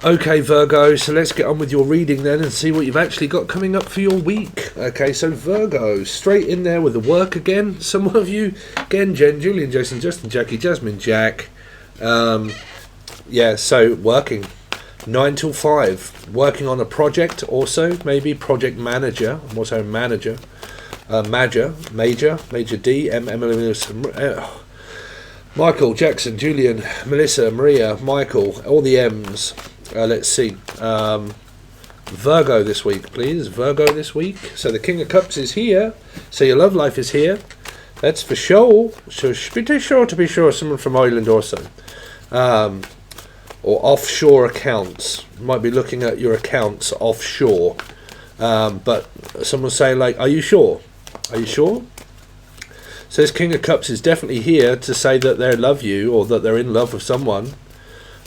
Okay, Virgo, so let's get on with your reading then and see what you've actually got coming up for your week. Okay, so Virgo, straight in there with the work again. Some of you, again, Jen, Julian, Jason, Justin, Jackie, Jasmine, Jack. Yeah, so working 9 till 5. Working on a project also, maybe project manager. I'm also a manager. Major D, Michael, Jackson, Julian, Melissa, Maria, Michael, all the M's. Let's see. Virgo this week, please. Virgo this week. So the King of Cups is here. So your love life is here. That's for sure. So be sure to be sure. Someone from Ireland also. Or offshore accounts. You might be looking at your accounts offshore. But someone saying like, are you sure? Are you sure? So this King of Cups is definitely here to say that they love you or that they're in love with someone.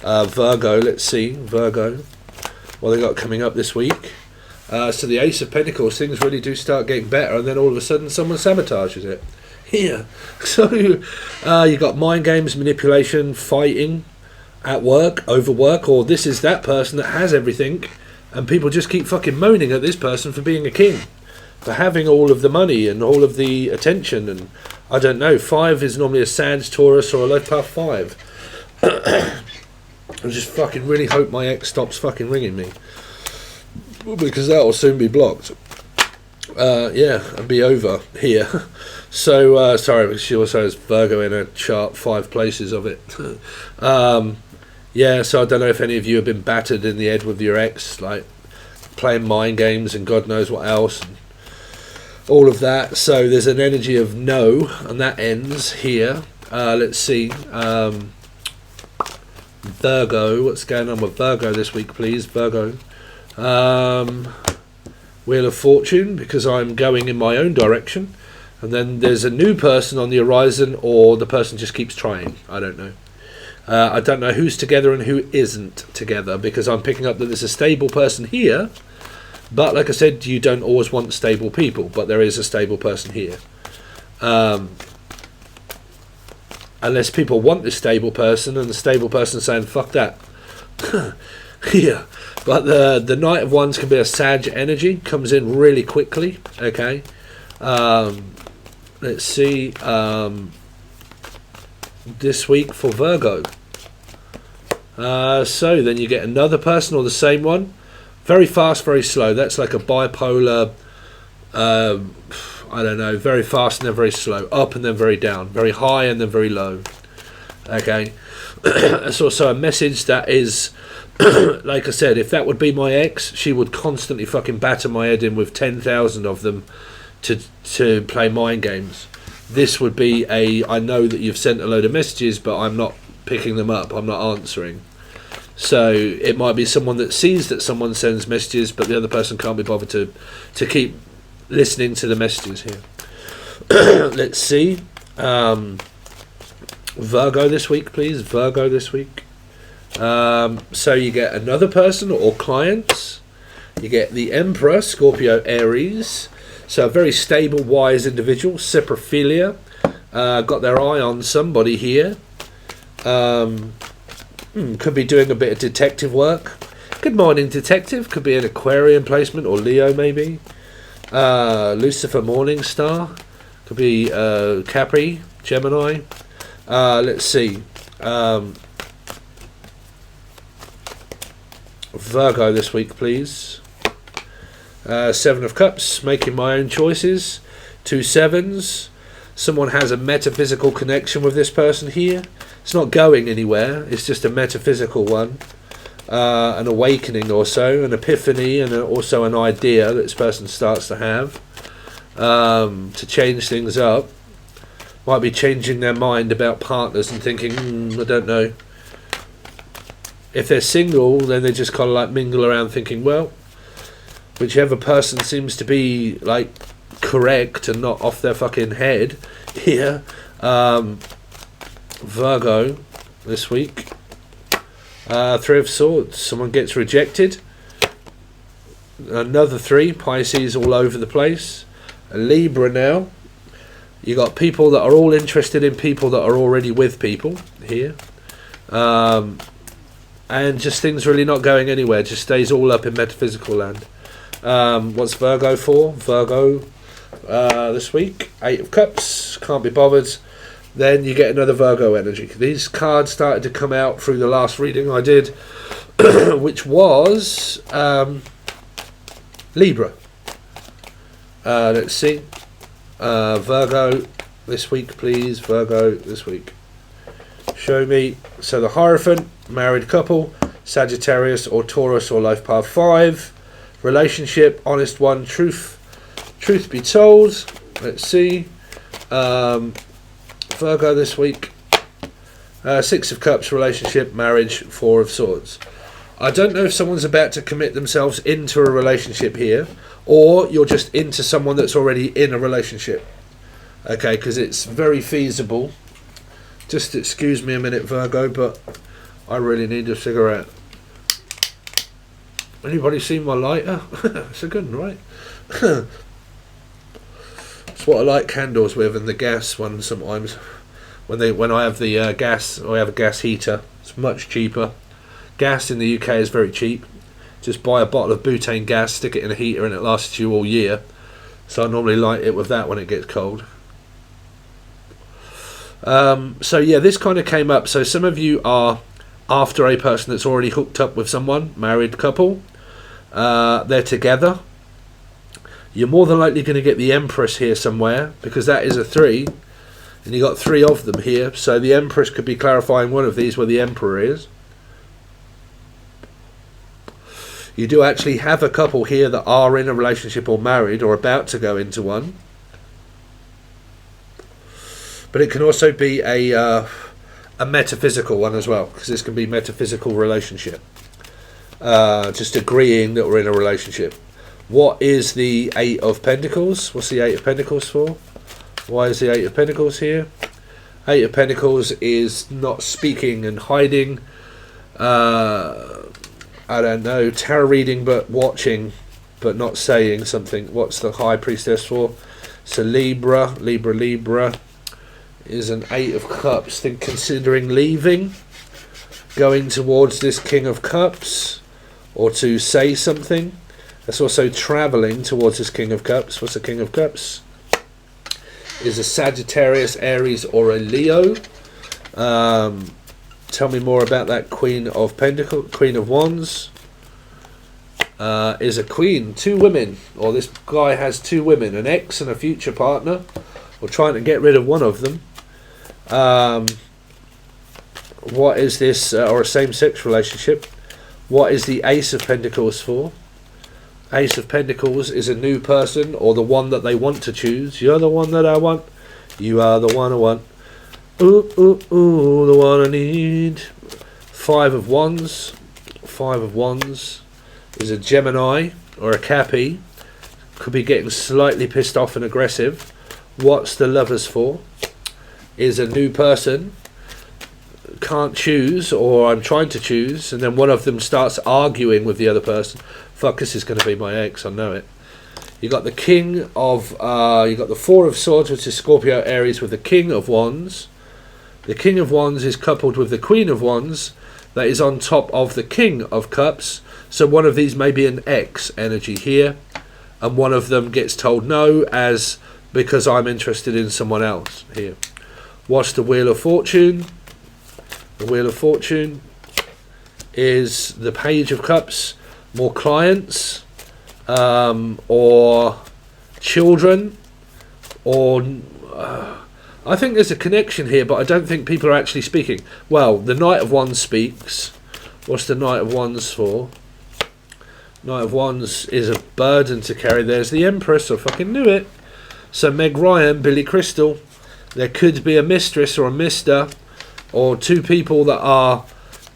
Virgo, let's see. Virgo. What they got coming up this week. So the Ace of Pentacles, things really do start getting better, and then all of a sudden someone sabotages it. Here. So you got mind games, manipulation, fighting at work, over work, or this is that person that has everything, and people just keep fucking moaning at this person for being a king. For having all of the money and all of the attention, and I don't know, 5 is normally a Sag, Taurus, or a Life Path 5. I just fucking really hope my ex stops fucking ringing me, because that will soon be blocked. Yeah, and be over here. So sorry, she also has Virgo in her chart, 5 places of it. Yeah, so I don't know if any of you have been battered in the head with your ex, like playing mind games and God knows what else, and all of that. So there's an energy of no, and that ends here. Let's see. Virgo, what's going on with Virgo this week, please? Virgo. Wheel of Fortune, because I'm going in my own direction, and then there's a new person on the horizon, or the person just keeps trying. I don't know. I don't know who's together and who isn't together, because I'm picking up that there's a stable person here, but like I said, you don't always want stable people, but there is a stable person here. Unless people want this stable person, and the stable person saying fuck that. Yeah, but the Knight of Wands can be a Sag energy, comes in really quickly. Okay, let's see. This week for Virgo. So then you get another person or the same one, very fast, very slow. That's like a bipolar. I don't know, very fast and then very slow, up and then very down, very high and then very low. Okay, it's also a message that is, like I said, if that would be my ex, she would constantly fucking batter my head in with 10,000 of them to play mind games. This would be I know that you've sent a load of messages, but I'm not picking them up, I'm not answering. So it might be someone that sees that someone sends messages, but the other person can't be bothered to keep listening to the messages here. Let's see. Virgo this week, please. Virgo this week. So you get another person or clients. You get the Emperor, Scorpio, Aries. So a very stable, wise individual. Cyprophilia. Got their eye on somebody here. Could be doing a bit of detective work. Good morning, detective. Could be an Aquarian placement or Leo maybe. Lucifer Morningstar, could be Capri, Gemini. Let's see. Virgo this week, please. 7 of Cups, making my own choices. 2 sevens. Someone has a metaphysical connection with this person here. It's not going anywhere, it's just a metaphysical one. An awakening or so, an epiphany, and also an idea that this person starts to have to change things up. Might be changing their mind about partners and thinking, I don't know. If they're single, then they just kind of like mingle around thinking, well, whichever person seems to be like correct and not off their fucking head here. Virgo this week. 3 of Swords, someone gets rejected. Another 3, Pisces all over the place. A Libra now. You got people that are all interested in people that are already with people here. and just things really not going anywhere, just stays all up in metaphysical land. What's Virgo for? Virgo this week, 8 of Cups, can't be bothered. Then you get another Virgo energy. These cards started to come out through the last reading I did, which was Libra. Let's see. Virgo this week, please. Virgo this week. Show me. So the Hierophant, married couple, Sagittarius or Taurus or life path 5. Relationship, honest one, truth be told. Let's see. Virgo this week. 6 of Cups, relationship, marriage, 4 of Swords. I don't know if someone's about to commit themselves into a relationship here, or you're just into someone that's already in a relationship. Okay, because it's very feasible. Just excuse me a minute, Virgo, but I really need a cigarette. Anybody seen my lighter? It's a good one, right? It's what I light candles with, and the gas one sometimes. When I have the gas, or I have a gas heater, it's much cheaper. Gas in the UK is very cheap. Just buy a bottle of butane gas, stick it in a heater, and it lasts you all year. So I normally light it with that when it gets cold. So yeah, this kind of came up. So some of you are after a person that's already hooked up with someone, married couple. They're together. You're more than likely going to get the Empress here somewhere, because that is a 3, and you got 3 of them here. So the Empress could be clarifying one of these where the Emperor is. You do actually have a couple here that are in a relationship or married or about to go into one. But it can also be a metaphysical one as well, because this can be metaphysical relationship. Just agreeing that we're in a relationship. What is the 8 of Pentacles? What's the 8 of Pentacles for? Why is the 8 of Pentacles here? 8 of Pentacles is not speaking and hiding. I don't know, tarot reading but watching, but not saying something. What's the High Priestess for? So Libra is an 8 of Cups. Think considering leaving, going towards this King of Cups, or to say something. That's also travelling towards this King of Cups. What's the King of Cups? Is a Sagittarius, Aries, or a Leo. Tell me more about that Queen of Pentacles, Queen of Wands. Is a queen, 2 women, or this guy has 2 women, an ex and a future partner, or trying to get rid of one of them. What is this, or a same-sex relationship? What is the Ace of Pentacles for? Ace of Pentacles is a new person, or the one that they want to choose. You're the one that I want. You are the one I want. Ooh, ooh, ooh, the one I need. 5 of Wands. 5 of Wands is a Gemini or a Cappy. Could be getting slightly pissed off and aggressive. What's the Lovers for? Is a new person. Can't choose, or I'm trying to choose, and then one of them starts arguing with the other person. Fuck, this is going to be my ex, I know it. You got the King of, you got the 4 of Swords, which is Scorpio, Aries, with the King of Wands. The King of Wands is coupled with the Queen of Wands, that is on top of the King of Cups. So one of these may be an ex energy here, and one of them gets told no, as because I'm interested in someone else here. What's the Wheel of Fortune? The Wheel of Fortune is the Page of Cups, more clients, or children, or I think there's a connection here, but I don't think people are actually speaking. Well, the Knight of Wands speaks. What's the Knight of Wands for? Knight of Wands is a burden to carry. There's the Empress, I fucking knew it. So Meg Ryan, Billy Crystal, there could be a mistress or a mister, or 2 people that are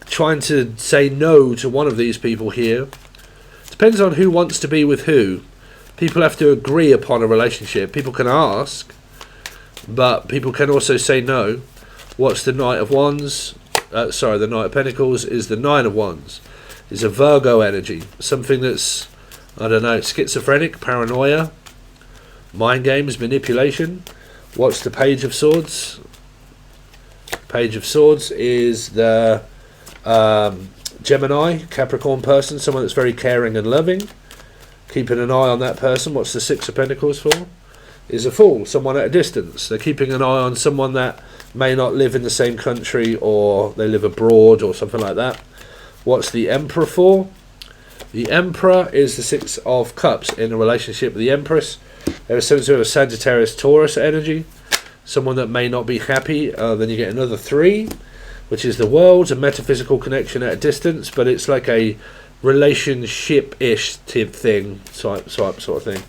trying to say no to one of these people here. Depends on who wants to be with who. People have to agree upon a relationship. People can ask, but people can also say no. What's the Knight of Wands? The Knight of Pentacles is the 9 of Wands. It's a Virgo energy. Something that's, I don't know, schizophrenic, paranoia, mind games, manipulation. What's the Page of Swords? Page of Swords is the Gemini, Capricorn person, someone that's very caring and loving. Keeping an eye on that person. What's the Six of Pentacles for? Is a Fool, someone at a distance. They're keeping an eye on someone that may not live in the same country, or they live abroad or something like that. What's the Emperor for? The Emperor is the Six of Cups in a relationship with the Empress. There is something to do with a Sagittarius Taurus energy. Someone that may not be happy. Then you get another 3, which is the World, a metaphysical connection at a distance, but it's like a relationship-ish type thing, sort of thing.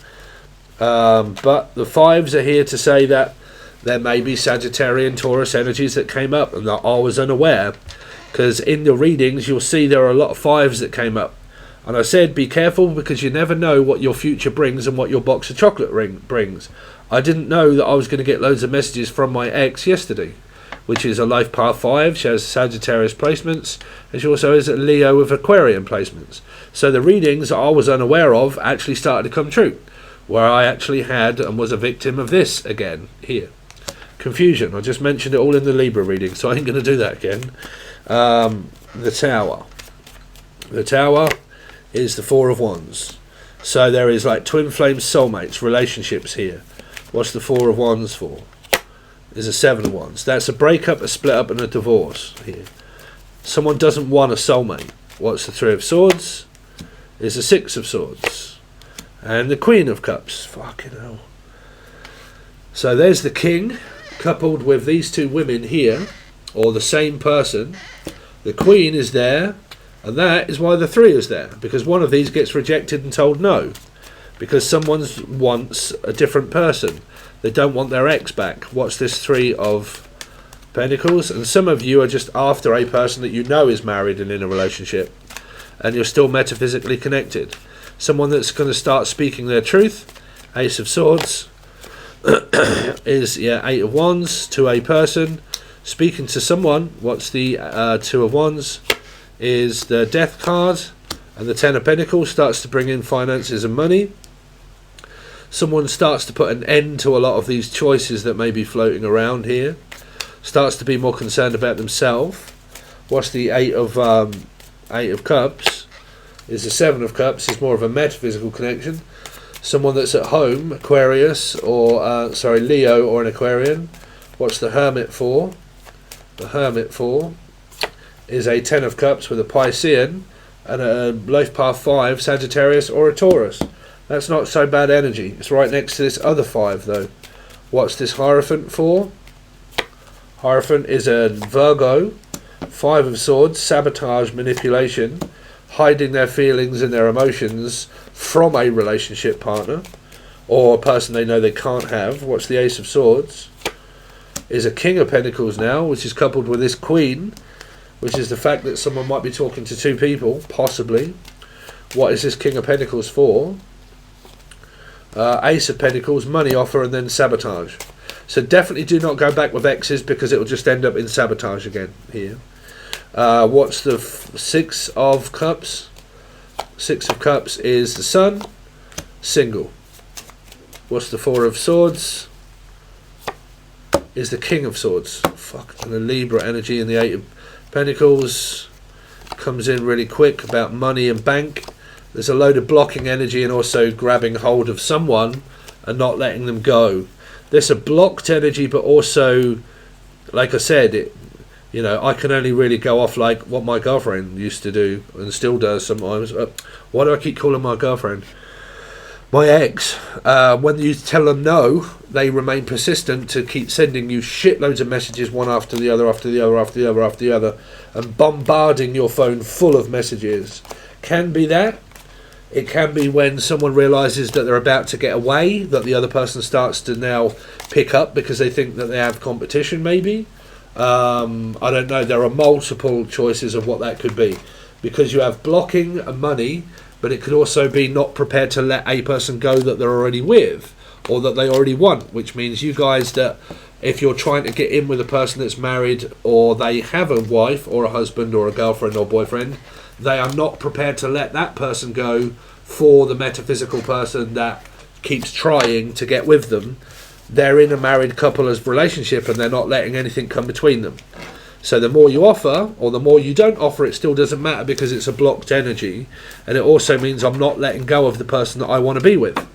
But the 5s are here to say that there may be Sagittarian Taurus energies that came up and that I was unaware, because in the readings you'll see there are a lot of 5s that came up, and I said be careful because you never know what your future brings and what your box of chocolate brings. I didn't know that I was going to get loads of messages from my ex yesterday, which is a life path 5. She has Sagittarius placements, and she also has a Leo with Aquarian placements. So the readings I was unaware of actually started to come true, where I actually had and was a victim of this again here. Confusion. I just mentioned it all in the Libra reading, so I ain't going to do that again. The Tower. The Tower is the 4 of Wands. So there is like twin flame soulmates, relationships here. What's the 4 of Wands for? Is a 7 of Wands. That's a breakup, a split up, and a divorce here. Someone doesn't want a soulmate. What's the 3 of Swords? Is a 6 of Swords. And the Queen of Cups. Fucking hell. So there's the King, coupled with these 2 women here, or the same person. The Queen is there, and that is why the 3 is there, because one of these gets rejected and told no, because someone wants a different person. They don't want their ex back. What's this 3 of Pentacles? And some of you are just after a person that you know is married and in a relationship, and you're still metaphysically connected. Someone that's going to start speaking their truth. Ace of Swords is 8 of Wands to a person. Speaking to someone. What's the 2 of Wands? Is the Death card, and the 10 of Pentacles starts to bring in finances and money. Someone starts to put an end to a lot of these choices that may be floating around here. Starts to be more concerned about themselves. What's the 8 of Cups? Is the 7 of Cups. Is more of a metaphysical connection. Someone that's at home, Aquarius, or Leo, or an Aquarian. What's the Hermit for? The Hermit for is a 10 of Cups with a Piscean and a life path 5, Sagittarius or a Taurus. That's not so bad energy. It's right next to this other 5 though. What's this Hierophant for? Hierophant is a Virgo, 5 of Swords, sabotage, manipulation, hiding their feelings and their emotions from a relationship partner or a person they know they can't have. What's the Ace of Swords? Is a King of Pentacles now, which is coupled with this Queen, which is the fact that someone might be talking to 2 people, possibly. What is this King of Pentacles for? Ace of Pentacles, money offer, and then sabotage. So definitely do not go back with exes, because it will just end up in sabotage again here. What's the 6 of Cups? 6 of Cups is the Sun, single. What's the 4 of Swords? Is the King of Swords. Fuck, and the Libra energy, and the 8 of Pentacles comes in really quick about money and bank. There's a load of blocking energy and also grabbing hold of someone and not letting them go. There's a blocked energy, but also, like I said, I can only really go off like what my girlfriend used to do and still does sometimes. Why do I keep calling my girlfriend? My ex. When you tell them no, they remain persistent to keep sending you shitloads of messages, one after the other, after the other, after the other, after the other, and bombarding your phone full of messages. Can be that. It can be when someone realises that they're about to get away, that the other person starts to now pick up because they think that they have competition, maybe. I don't know. There are multiple choices of what that could be, because you have blocking and money, but it could also be not prepared to let a person go that they're already with, or that they already want, which means you guys, that if you're trying to get in with a person that's married, or they have a wife or a husband or a girlfriend or boyfriend, they are not prepared to let that person go for the metaphysical person that keeps trying to get with them. They're in a married couple as relationship, and they're not letting anything come between them. So the more you offer, or the more you don't offer, it still doesn't matter, because it's a blocked energy. And it also means I'm not letting go of the person that I want to be with.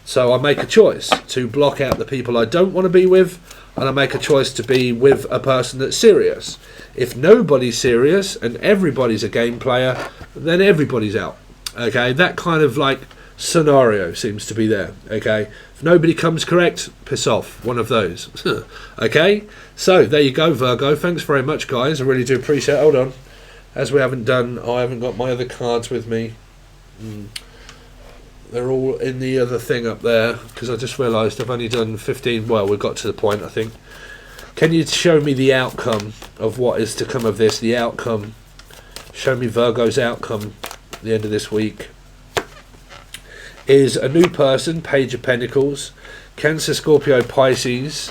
So I make a choice to block out the people I don't want to be with, and I make a choice to be with a person that's serious. If nobody's serious and everybody's a game player, then everybody's out. Okay, that kind of like scenario seems to be there. Okay, if nobody comes correct, piss off, one of those. Okay, so there you go, Virgo. Thanks very much, guys. I really do appreciate it. Hold on, as we haven't done, I haven't got my other cards with me. They're all in the other thing up there, because I just realised I've only done 15. Well, we've got to the point, I think. Can you show me the outcome of what is to come of this? The outcome. Show me Virgo's outcome at the end of this week. Is a new person, Page of Pentacles, Cancer, Scorpio, Pisces.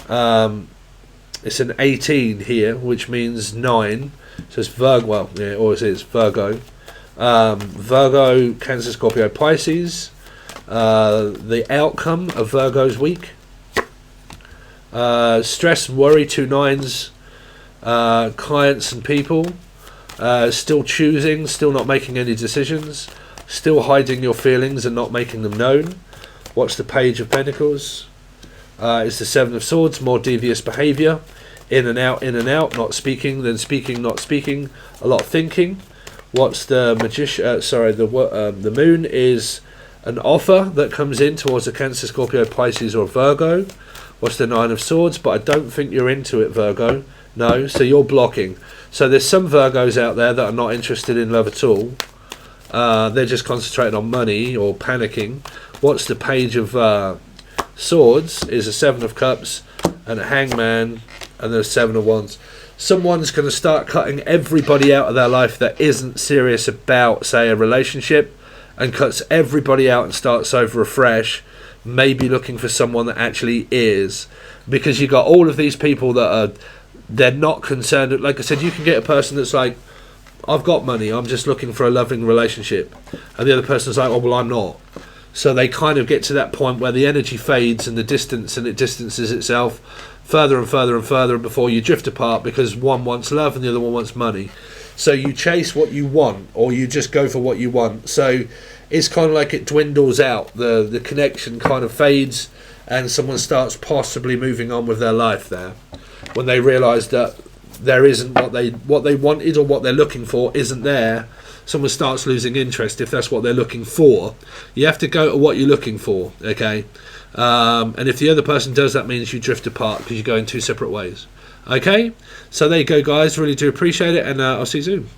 It's an 18 here, which means 9. So it's Virgo, well, yeah, it always is, Virgo. Virgo, Cancer, Scorpio, Pisces. The outcome of Virgo's week. Stress and worry, 2 9s. Clients and people. Still choosing, still not making any decisions. Still hiding your feelings and not making them known. What's the Page of Pentacles? It's the 7 of Swords, more devious behaviour. In and out, not speaking, then speaking, not speaking. A lot of thinking. What's the Magician? The Moon is an offer that comes in towards a Cancer, Scorpio, Pisces, or Virgo. What's the 9 of Swords? But I don't think you're into it, Virgo. No, so you're blocking. So there's some Virgos out there that are not interested in love at all. They're just concentrating on money or panicking. What's the Page of Swords? Is a 7 of Cups and a Hangman and the 7 of Wands. Someone's going to start cutting everybody out of their life that isn't serious about, say, a relationship, and cuts everybody out and starts over afresh, maybe looking for someone that actually is. Because you got all of these people that are, they're not concerned. Like I said, you can get a person that's like, I've got money, I'm just looking for a loving relationship. And the other person's like, oh, well, I'm not. So they kind of get to that point where the energy fades and the distance, and it distances itself further and further and further before you drift apart, because one wants love and the other one wants money. So you chase what you want, or you just go for what you want. So it's kind of like it dwindles out, the connection kind of fades, and someone starts possibly moving on with their life there when they realise that there isn't what they wanted, or what they're looking for isn't there. Someone starts losing interest if that's what they're looking for. You have to go to what you're looking for, okay? And if the other person does, that means you drift apart because you go in 2 separate ways. Okay? So there you go, guys. Really do appreciate it, and I'll see you soon.